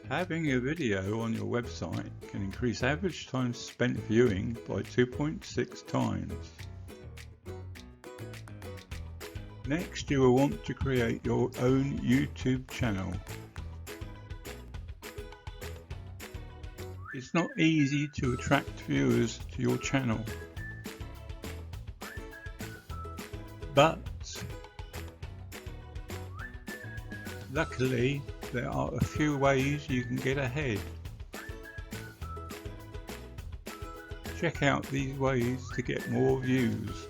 Having a video on your website can increase average time spent viewing by 2.6 times. Next, you will want to create your own YouTube channel. It's not easy to attract viewers to your channel, but luckily there are a few ways you can get ahead. Check out these ways to get more views.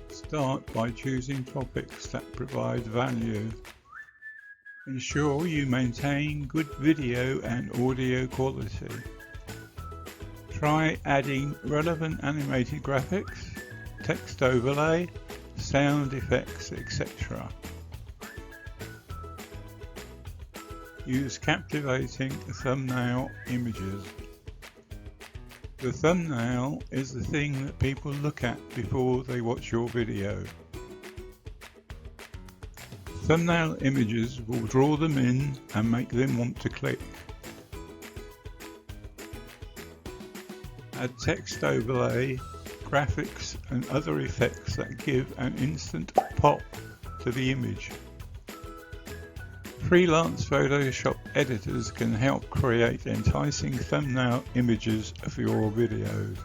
Start by choosing topics that provide value. Ensure you maintain good video and audio quality. Try adding relevant animated graphics, text overlay, sound effects, etc. Use captivating thumbnail images. The thumbnail is the thing that people look at before they watch your video. Thumbnail images will draw them in and make them want to click. Add text overlay, graphics and other effects that give an instant pop to the image. Freelance Photoshop editors can help create enticing thumbnail images for your videos.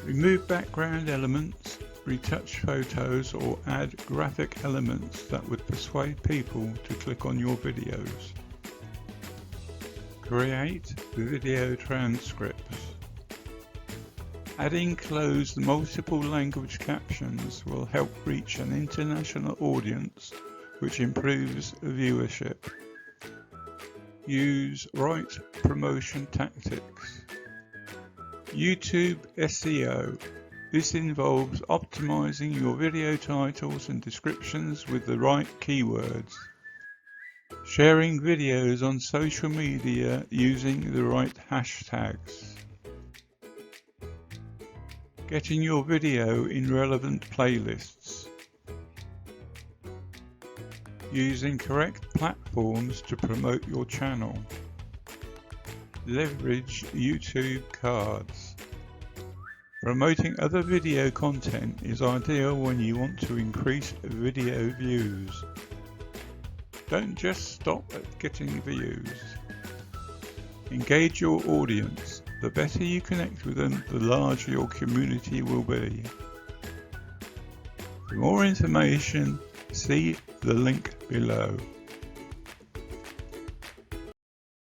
Remove background elements, retouch photos, or add graphic elements that would persuade people to click on your videos. Create video transcripts. Adding closed multiple language captions will help reach an international audience, which improves viewership. Use right promotion tactics. YouTube SEO. This involves optimizing your video titles and descriptions with the right keywords. Sharing videos on social media using the right hashtags. Getting your video in relevant playlists. Using correct platforms to promote your channel. Leverage YouTube cards. Promoting other video content is ideal when you want to increase video views. Don't just stop at getting views. Engage your audience. The better you connect with them, the larger your community will be. For more information, see the link below.